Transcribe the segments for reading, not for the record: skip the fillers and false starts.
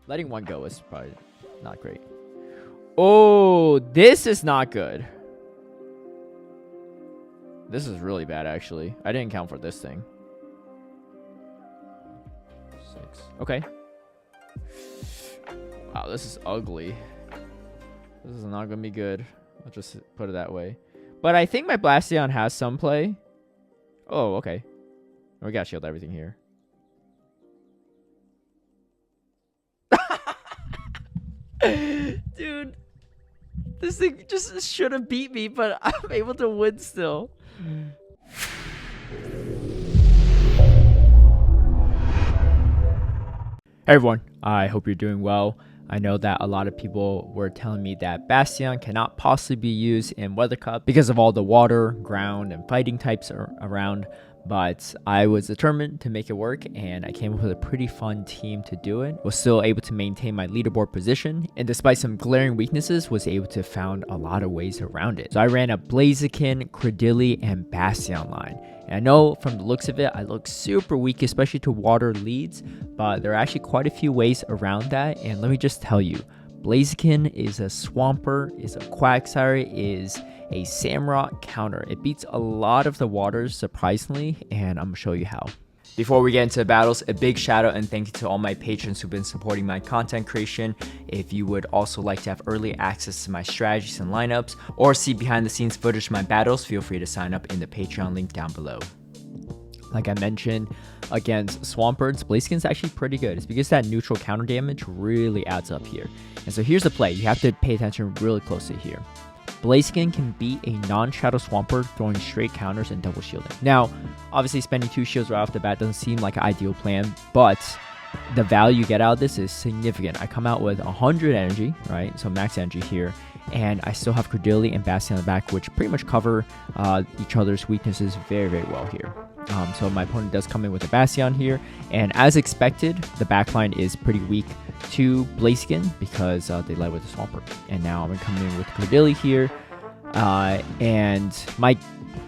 Letting one go is probably not great. Oh, this is not good. This is really bad, actually. I didn't count for this thing. 6. Okay. Wow, this is ugly. This is not going to be good. I'll just put it that way. But I think my Bastiodon has some play. Oh, okay. We got to shield everything here. Dude. This thing just should have beat me, but I'm able to win still. Hey everyone, I hope you're doing well. I know that a lot of people were telling me that Bastiodon cannot possibly be used in Weather Cup because of all the water, ground, and fighting types around, but I was determined to make it work, and I came up with a pretty fun team to do it. Was still able to maintain my leaderboard position, and despite some glaring weaknesses, was able to found a lot of ways around it. So I ran a Blaziken, Cradily, and Bastiodon line. And I know from the looks of it, I look super weak, especially to water leads, but there are actually quite a few ways around that. And let me just tell you, Blaziken is a Swampert, is a Quagsire, is a Samrock counter. It beats a lot of the waters, surprisingly, and I'm going to show you how. Before we get into the battles, a big shout out and thank you to all my patrons who've been supporting my content creation. If you would also like to have early access to my strategies and lineups, or see behind the scenes footage of my battles, feel free to sign up in the Patreon link down below. Like I mentioned, against Swamperts, Blaziken's actually pretty good. It's because that neutral counter damage really adds up here. And so here's the play. You have to pay attention really closely here. Blaziken can beat a non-Shadow Swampert throwing straight counters and double shielding. Now, obviously spending 2 shields right off the bat doesn't seem like an ideal plan, but the value you get out of this is significant. I come out with 100 energy, right? So max energy here, and I still have Cradily and Bastiodon on the back, which pretty much cover each other's weaknesses very, very well here. So my opponent does come in with a Bastiodon here, and as expected, the backline is pretty weak to Blaziken because they led with the Swampert. And now I'm going to come in with Cradily here, and my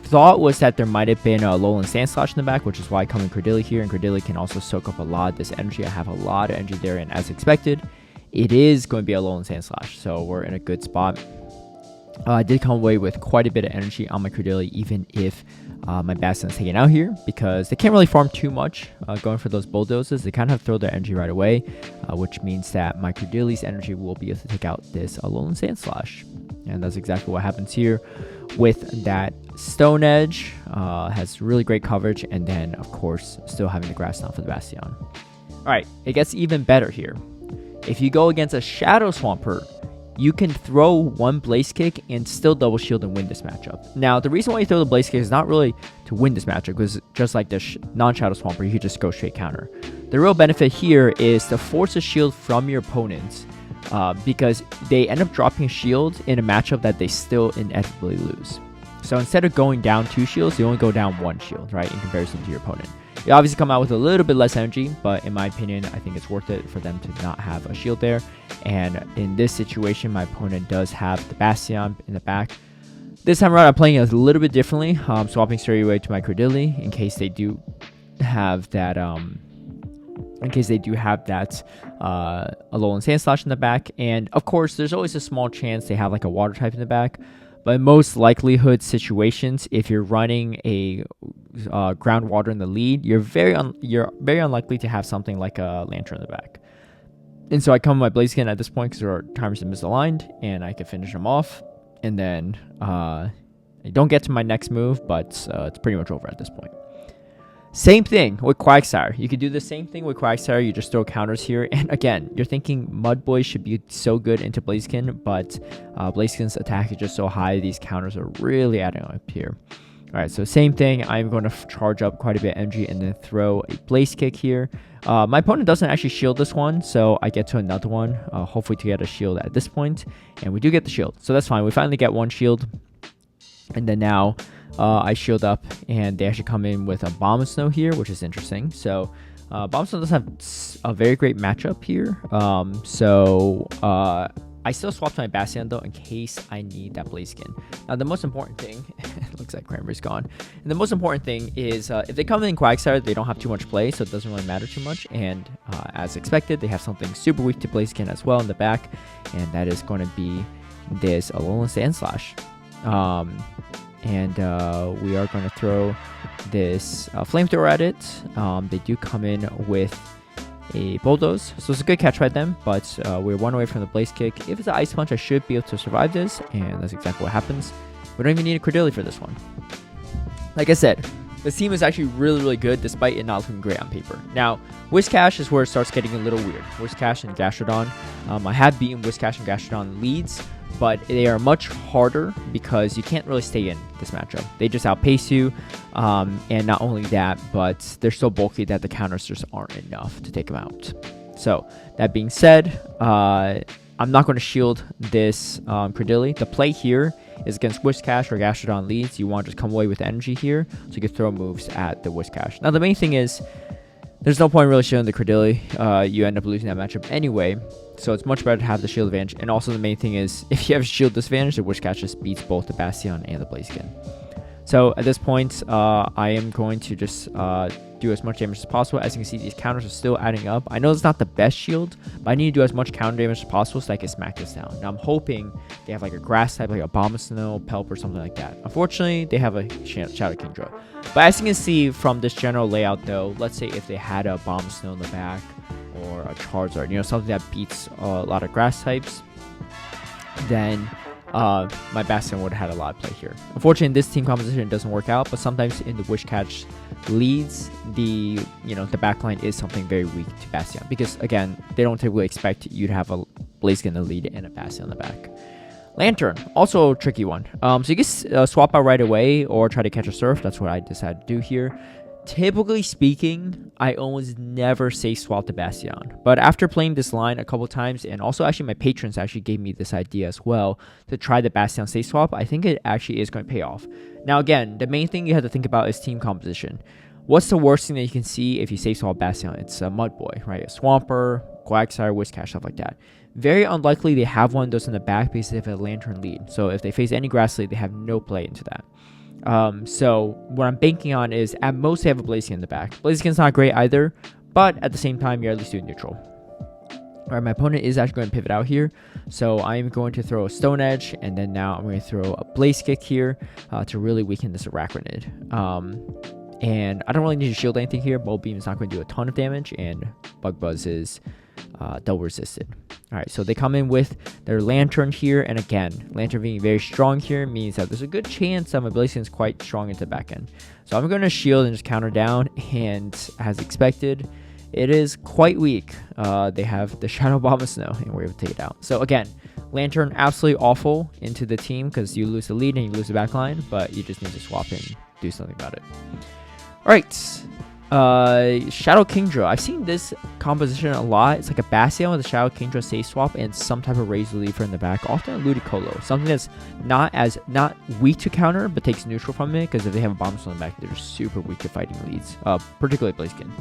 thought was that there might have been a Alolan Sandslash in the back, which is why I come in Cradily here, and Cradily can also soak up a lot of this energy. I have a lot of energy there, and as expected, it is going to be a Alolan Sandslash, so we're in a good spot. I did come away with quite a bit of energy on my Cradily, even if my Bastiodon is taken out here, because they can't really farm too much going for those bulldozers. They kind of throw their energy right away, which means that my Cradily's energy will be able to take out this Alolan Sandslash. And that's exactly what happens here with that Stone Edge. Has really great coverage, and then, of course, still having the Grass Stomp for the Bastiodon. Alright, it gets even better here. If you go against a Shadow Swampert, you can throw one Blaze Kick and still double shield and win this matchup. Now, the reason why you throw the Blaze Kick is not really to win this matchup, because just like the non-Shadow Swampert, you could just go straight counter. The real benefit here is to force a shield from your opponents, because they end up dropping a shield in a matchup that they still inevitably lose. So instead of going down 2 shields, you only go down 1 shield, right, in comparison to your opponent. You obviously come out with a little bit less energy, but in my opinion, I think it's worth it for them to not have a shield there. And in this situation, my opponent does have the Bastiodon in the back. This time around, I'm playing it a little bit differently. Swapping straight away to my Cradily in case they do have that Alolan Sandslash in the back. And of course, there's always a small chance they have like a water type in the back. But in most likelihood situations, if you're running a groundwater in the lead, you're very unlikely to have something like a Lanturn in the back. And so I come with my Blaziken at this point because our timers are misaligned, and I can finish them off. And then I don't get to my next move, but it's pretty much over at this point. Same thing with Quagsire. You could do the same thing with Quagsire. You just throw counters here. And again, you're thinking Mudboy should be so good into Blaziken, but Blaziken's attack is just so high. These counters are really adding up here. All right, so same thing. I'm going to charge up quite a bit of energy and then throw a Blaze Kick here. My opponent doesn't actually shield this one, so I get to another one, hopefully to get a shield at this point. And we do get the shield, so that's fine. We finally get 1 shield. And then now I shield up, and they actually come in with Abomasnow here, which is interesting. So Abomasnow does have a very great matchup here. I still swapped my Bastiodon though in case I need that Blaziken. Now the most important thing, it looks like Cranberry's gone. And the most important thing is if they come in Quagsire, they don't have too much play, so it doesn't really matter too much. And as expected, they have something super weak to Blaziken as well in the back, and that is going to be this Alolan Sandslash. We are going to throw this flamethrower at it. They do come in with a bulldoze, so it's a good catch by them, but we're one away from the blaze kick. If it's an ice punch, I should be able to survive this, and that's exactly what happens. We don't even need a Cradily for this one. Like I said, this team is actually really good despite it not looking great on paper. Now Whiscash is where it starts getting a little weird. Whiscash and Gastrodon, I have beaten Whiscash and Gastrodon leads, but they are much harder because you can't really stay in this matchup. They just outpace you, and not only that, but they're so bulky that the counters just aren't enough to take them out. So that being said, I'm not going to shield this Cradily. The play here is against Whiscash or Gastrodon leads. You want to just come away with energy here, so you can throw moves at the Whiscash. Now the main thing is, there's no point really shielding the Cradily. You end up losing that matchup anyway, so it's much better to have the shield advantage. And also the main thing is, if you have shield disadvantage, the Whiscash just beats both the Bastiodon and the Blaziken. So at this point, I am going to just do as much damage as possible. As you can see, these counters are still adding up. I know it's not the best shield, but I need to do as much counter damage as possible so I can smack this down. Now I'm hoping they have like a grass type, like Abomasnow, Pelipper, something like that. Unfortunately, they have a Shadow Kingdra. But as you can see from this general layout though, let's say if they had a Abomasnow in the back or a Charizard, you know, something that beats a lot of grass types, then my Bastiodon would have had a lot of play here. Unfortunately, in this team composition, it doesn't work out, but sometimes in the Whiscash leads, the backline is something very weak to Bastiodon, because again, they don't typically expect you to have a Blaziken in the lead and a Bastiodon in the back. Lanturn, also a tricky one. So you can swap out right away or try to catch a Surf. That's what I decided to do here. Typically speaking, I almost never say swap the Bastiodon, but after playing this line a couple times, and also actually my patrons actually gave me this idea as well to try the Bastiodon safe swap, I think it actually is going to pay off. Now again, the main thing you have to think about is team composition. What's the worst thing that you can see if you safe swap Bastiodon? It's a Mudboy, right? A Swampert, Quagsire, Whiscash, stuff like that. Very unlikely they have one of those in the back because they have a Lanturn lead. So if they face any grass lead, they have no play into that. So what I'm banking on is at most they have a Blaziken in the back. Blaziken's not great either, but at the same time, you're at least doing neutral. Alright, my opponent is actually going to pivot out here, so I'm going to throw a Stone Edge, and then now I'm going to throw a Blaze Kick here to really weaken this Arachnid. And I don't really need to shield anything here. Bulb Beam is not going to do a ton of damage, and Bug Buzz is double resisted. Alright, so they come in with their Lanturn here, and again, Lanturn being very strong here means that there's a good chance that my Blaziken is quite strong into the back end. So I'm going to shield and just counter down, and as expected, it is quite weak. They have the Shadow Abomasnow, and we're able to take it out. So again, Lanturn absolutely awful into the team because you lose the lead and you lose the back line, but you just need to swap and do something about it. Alright, Shadow Kingdra. I've seen this composition a lot. It's like a Bastiodon with a Shadow Kingdra safe swap and some type of Razor Leafer in the back. Often a Ludicolo. Something that's not weak to counter, but takes neutral from it, because if they have a Abomasnow in the back, they're just super weak to fighting leads, particularly Blaziken.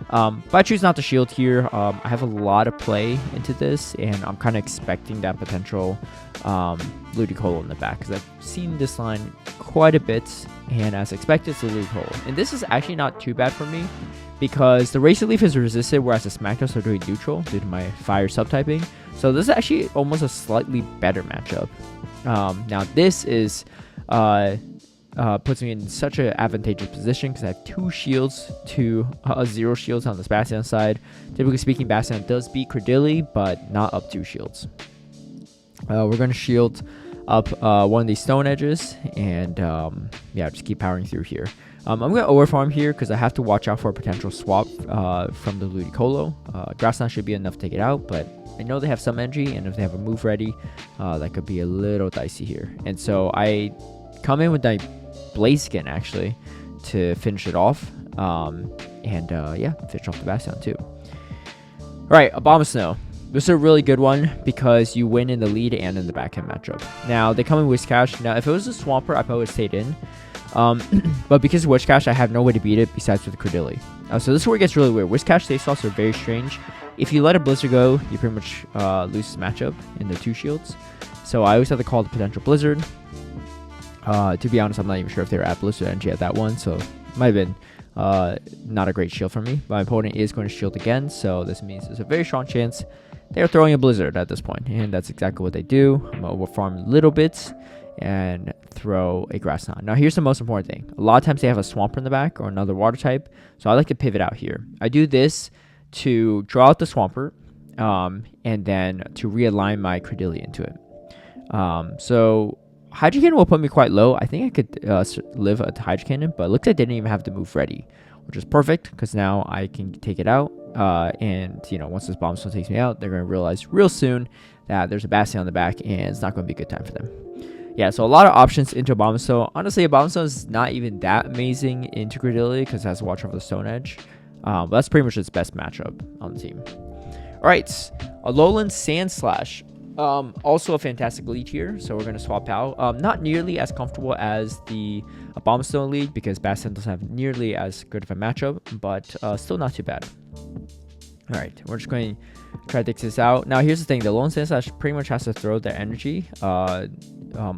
But I choose not to shield here. I have a lot of play into this, and I'm kind of expecting that potential Ludicolo in the back, because I've seen this line quite a bit, and as expected, it's a Ludicolo. And this is actually not too bad for me, because the Razor Leaf is resisted, whereas the Smackdowns are doing neutral due to my fire subtyping. So this is actually almost a slightly better matchup. Now this is puts me in such an advantageous position because I have 2 shields to 0 shields on this Bastiodon side. Typically speaking, Bastiodon does beat Cradily, but not up 2 shields. We're going to shield up one of these Stone Edges, and yeah, just keep powering through here. I'm going to overfarm here because I have to watch out for a potential swap from the Ludicolo. Grassland should be enough to take it out, but I know they have some energy, and if they have a move ready, that could be a little dicey here. And so I come in with my Blaziken actually to finish it off, yeah, finish off the Bastiodon too. Alright, Abomasnow. This is a really good one because you win in the lead and in the backhand matchup. Now, they come in Whiscash. Now, if it was a Swampert, I probably would have stayed in. But because of Whiscash, I have no way to beat it besides with the Cradily. So this is where it gets really weird. Whiscash safe swaps are very strange. If you let a Blizzard go, you pretty much lose this matchup in the 2 shields. So I always have to call the potential Blizzard. To be honest, I'm not even sure if they were at Blizzard Energy at that one, so it might have been not a great shield for me. My opponent is going to shield again, so this means there's a very strong chance they're throwing a Blizzard at this point, and that's exactly what they do. I'm going to overfarm little bits and throw a Grass Knot. Now here's the most important thing. A lot of times they have a Swampert in the back or another water type, so I like to pivot out here. I do this to draw out the Swampert, and then to realign my Cradily into it. So Hydro Cannon will put me quite low. I think I could live at the Hydro Cannon, but it looks like I didn't even have to move ready, which is perfect because now I can take it out. And once this Abomasnow takes me out, they're going to realize real soon that there's a Bastiodon on the back, and it's not going to be a good time for them. Yeah, so a lot of options into Abomasnow. Honestly, Abomasnow is not even that amazing into Cradily because it has to watch over the Stone Edge. But that's pretty much its best matchup on the team. All right, Alolan Sandslash. Also a fantastic lead here, so we're going to swap out. Not nearly as comfortable as the Abomasnow lead because Bastiodon doesn't have nearly as good of a matchup, but still not too bad. All right, we're just going to try to take this out. Now, here's the thing. The Alolan Sandslash pretty much has to throw their energy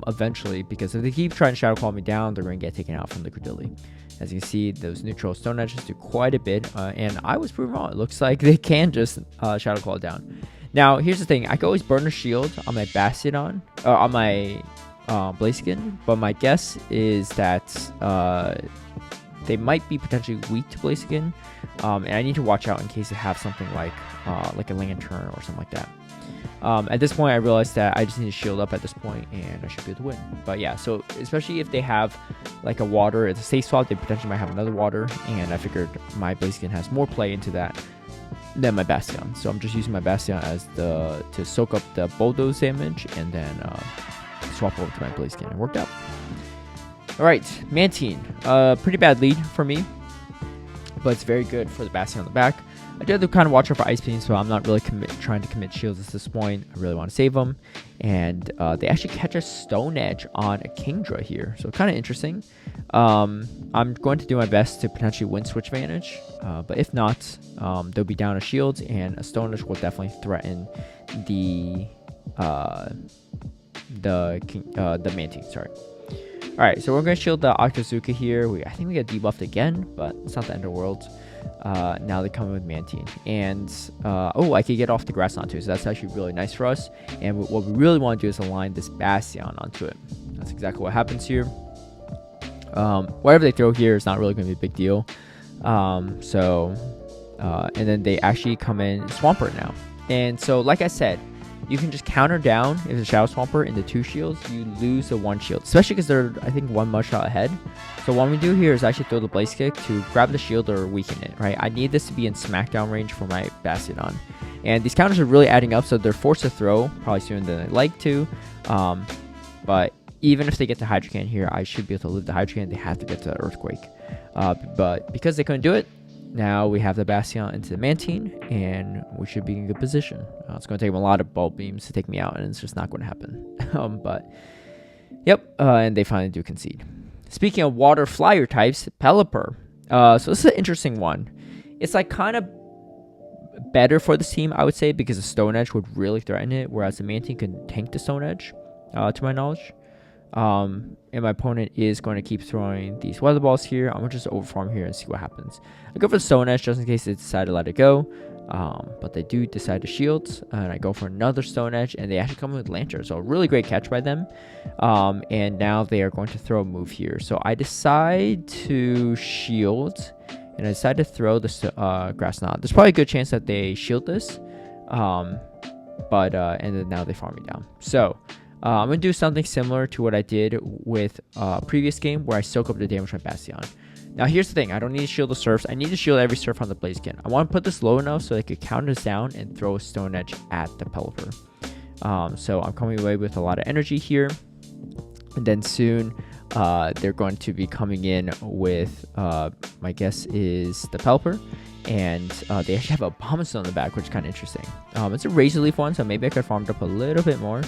eventually, because if they keep trying to Shadow Claw me down, they're going to get taken out from the Cradily. As you can see, those neutral Stone Edges do quite a bit, and I was proven wrong. It looks like they can just Shadow Claw down. Now, here's the thing. I could always burn a shield on my Bastiodon, on my Blaziken, but my guess is that they might be potentially weak to Blaziken, and I need to watch out in case they have something like a Lanturn or something like that. At this point, I realized that I just need to shield up at this point, and I should be able to win. But yeah, so especially if they have like a water, it's a safe swap, they potentially might have another water, and I figured my Blaziken has more play into that than my Bastiodon. So I'm just using my Bastiodon as to soak up the bulldoze damage, and then swap over to my Blaziken. It worked out. All right, Mantine. Pretty bad lead for me, but it's very good for the Bastiodon on the back. I do have to kind of watch out for Ice Beam, so I'm not really trying to commit shields at this point. I really want to save them. And they actually catch a Stone Edge on a Kingdra here, so kind of interesting. I'm going to do my best to potentially win Switch Advantage, but if not, they'll be down a shield, and a Stone Edge will definitely threaten the Mantine. Sorry. All right, so we're going to shield the Octazooka here. I think we get debuffed again, but it's not the end of the world. Now they come in with Mantine, and I could get off the Grass Knot too, so that's actually really nice for us. And what we really want to do is align this Bastiodon onto it. That's exactly what happens here. Whatever they throw here is not really going to be a big deal. And then they actually come in Swampert now, and so like I said, you can just counter down if it's a Shadow Swampert into 2 shields, you lose the 1 shield, especially because they're, I think, 1 mud shot ahead. So what we do here is actually throw the Blaze Kick to grab the shield or weaken it, right? I need this to be in smackdown range for my Bastiodon. And these counters are really adding up, so they're forced to throw probably sooner than I'd like to. But even if they get the Hydro Cannon here, I should be able to live the Hydro Cannon. They have to get to the Earthquake. But because they couldn't do it, now we have the Bastiodon into the Mantine, and we should be in good position. It's going to take them a lot of Bulb Beams to take me out, and it's just not going to happen. But, yep, and they finally do concede. Speaking of water flyer types, Pelipper. So this is an interesting one. It's like kind of better for this team, I would say, because the Stone Edge would really threaten it, whereas the Mantine can tank the Stone Edge, to my knowledge. And my opponent is going to keep throwing these weather balls here. I'm going to just overfarm here and see what happens. I go for the Stone Edge just in case they decide to let it go. But they do decide to shield. And I go for another Stone Edge. And they actually come in with Lanturn. So a really great catch by them. And now they are going to throw a move here. So I decide to shield. And I decide to throw the Grass Knot. There's probably a good chance that they shield this. And then now they farm me down. So I'm going to do something similar to what I did with previous game where I soak up the damage from Bastiodon. Now here's the thing, I don't need to shield the Surfs, I need to shield every Surf on the Blaziken. I want to put this low enough so they could counter this down and throw a Stone Edge at the Pelipper. So I'm coming away with a lot of energy here. And then soon they're going to be coming in with, my guess is the Pelipper. And they actually have a Abomasnow on the back, which is kind of interesting. It's a Razor Leaf one, so maybe I could farm it up a little bit more.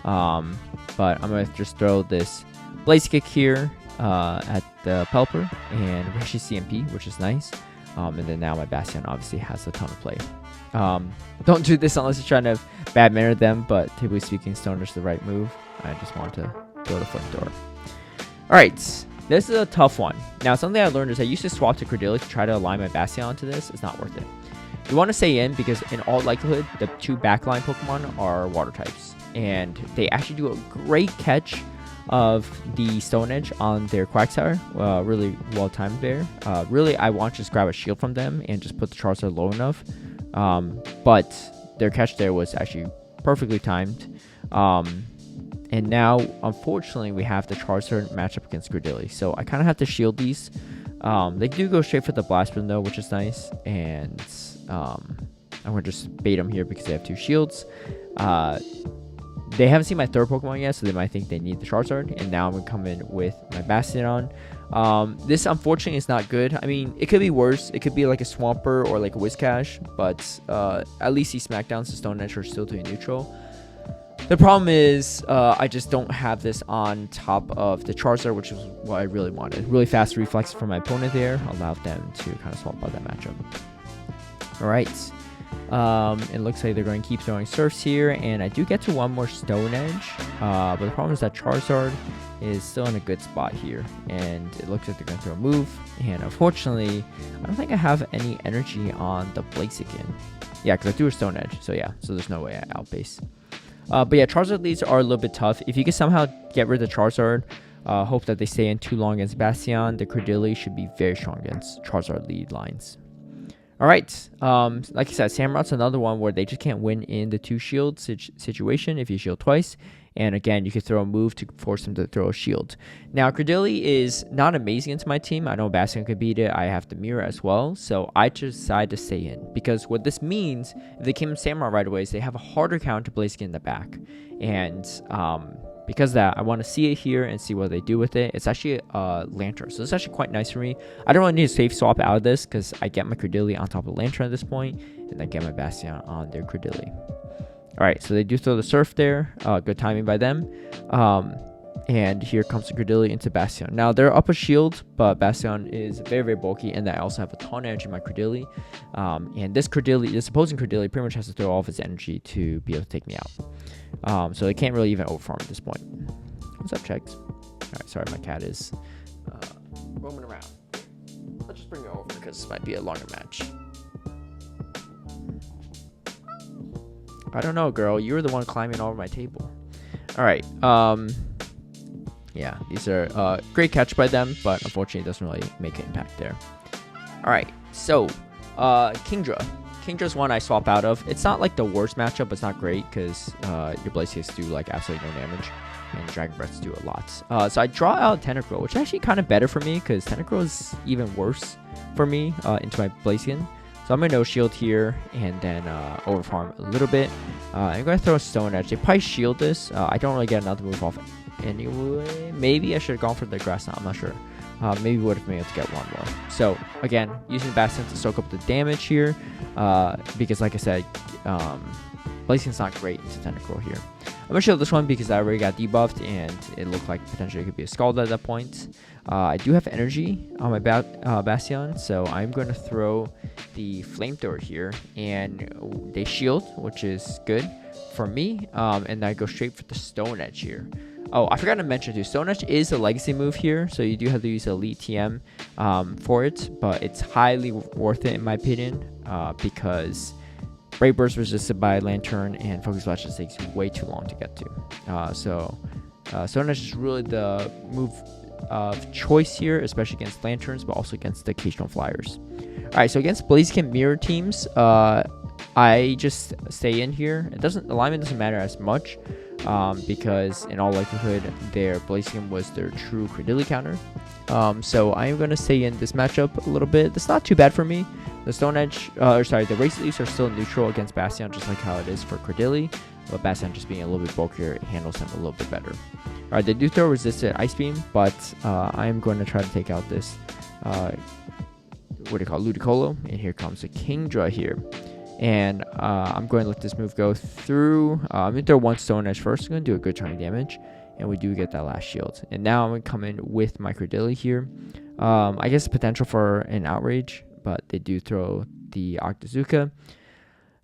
But I'm going to just throw this Blaze Kick here, at the Pelipper, and we actually CMP, which is nice. And then now my Bastiodon obviously has a ton of play. Don't do this unless you're trying to bad manner them, but typically speaking, Stone Edge is the right move. I just want to go to Flamethrower. Alright, this is a tough one. Now, something I learned is I used to swap to Cradily to try to align my Bastiodon to this. It's not worth it. You want to stay in because in all likelihood, the two backline Pokemon are water types. And they actually do a great catch of the Stone Edge on their Quagsire. Really well timed there. Really, I want to just grab a shield from them and just put the Charizard low enough. But their catch there was actually perfectly timed. And now, unfortunately, we have the Charizard matchup against Cradily. So I kind of have to shield these. They do go straight for the Blast Beam though, which is nice. And I'm going to just bait them here because they have two shields. They haven't seen my third Pokemon yet, so they might think they need the Charizard. And now I'm going to come in with my Bastiodon. This, unfortunately, is not good. I mean, it could be worse. It could be like a Swampert or like a Whiscash. But at least these Smackdowns to Stone Edge are still doing neutral. The problem is I just don't have this on top of the Charizard, which is what I really wanted. Really fast reflex from my opponent there allowed them to kind of swap out that matchup. Alright. It looks like they're going to keep throwing Surfs here, and I do get to one more Stone Edge. But the problem is that Charizard is still in a good spot here, and it looks like they're going to throw a move. And unfortunately, I don't think I have any energy on the Blaziken. Yeah, because I threw a Stone Edge, so yeah, so there's no way I outpace. But yeah, Charizard leads are a little bit tough. If you can somehow get rid of the Charizard, hope that they stay in too long against Bastiodon, the Cradily should be very strong against Charizard lead lines. Alright, like I said, Samurot's another one where they just can't win in the two shield situation if you shield twice. And again, you could throw a move to force them to throw a shield. Now, Cradily is not amazing into my team. I know Bastiodon could beat it. I have the mirror as well. So I just decided to stay in. Because what this means, if they came in Samurott right away, is they have a harder counter to Blaziken in the back. And because of that, I want to see it here and see what they do with it. It's actually a Lanturn. So it's actually quite nice for me. I don't really need a safe swap out of this because I get my Cradily on top of Lanturn at this point. And I get my Bastiodon on their Cradily. Alright, so they do throw the Surf there. Good timing by them. And here comes the Cradily into Bastiodon. Now, they're up a shield, but Bastiodon is very, very bulky. And I also have a ton of energy in my Cradily. And this opposing Cradily pretty much has to throw all of its energy to be able to take me out. So they can't really even overfarm at this point. What's up, Chegs? Alright, sorry, my cat is roaming around. Let's just bring it over because this might be a longer match. I don't know, girl. You were the one climbing over my table. Alright. Yeah, these are great catch by them, but unfortunately it doesn't really make an impact there. Alright, so Kingdra. Kingdra's one I swap out of. It's not like the worst matchup, but it's not great because your Blaziken do like absolutely no damage, and Dragon Breaths do a lot. So I draw out Tentacruel, which is actually kind of better for me because Tentacruel is even worse for me into my Blaziken. So I'm going to no shield here and then overfarm a little bit. I'm going to throw a Stone Edge. They probably shield this. I don't really get another move off anyway. Maybe I should have gone for the Grass Knot. I'm not sure. Maybe would have been able to get one more. So again, using Bastiodon to soak up the damage here. Because like I said, Blaziken's not great into Tentacruel here. I'm going to shield this one because I already got debuffed and it looked like potentially it could be a Scald at that point. I do have energy on my Bastiodon, so I'm going to throw the Flamethrower here, and they shield, which is good for me, and I go straight for the Stone Edge here. Oh, I forgot to mention too, Stone Edge is a legacy move here, so you do have to use Elite TM for it, but it's highly worth it in my opinion, because Brave Burst resisted by Lanturn, and Focus Blast just takes way too long to get to. So Stone Edge is really the move of choice here, especially against Lanturns, but also against the occasional Flyers. Alright, so against Blaziken mirror teams, I just stay in here. Alignment doesn't matter as much, because in all likelihood, their Blaziken was their true Cradily counter. So I'm going to stay in this matchup a little bit. It's not too bad for me. The Stone Edge, the Race Leaves are still neutral against Bastiodon, just like how it is for Cradily. But Bastiodon just being a little bit bulkier, it handles them a little bit better. Alright, they do throw resisted Ice Beam, but I am going to try to take out this, Ludicolo. And here comes a Kingdra here. And I'm going to let this move go through. I'm going to throw one Stone Edge first. I'm going to do a good chunk of damage. and we do get that last shield. And now I'm going to come in with my Cradily here. I guess potential for an Outrage, but they do throw the Octazooka.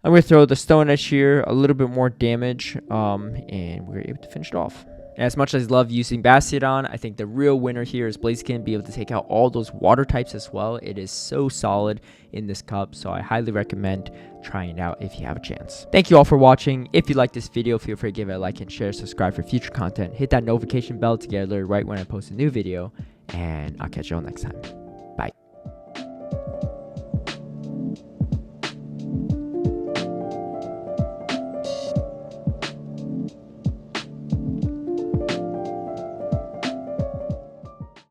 I'm going to throw the Stone Edge here, a little bit more damage, and we're able to finish it off. And as much as I love using Bastiodon, I think the real winner here is Blaziken, be able to take out all those water types as well. It is so solid in this cup, so I highly recommend trying it out if you have a chance. Thank you all for watching. If you like this video, feel free to give it a like and share, subscribe for future content. Hit that notification bell to get alerted right when I post a new video, and I'll catch you all next time.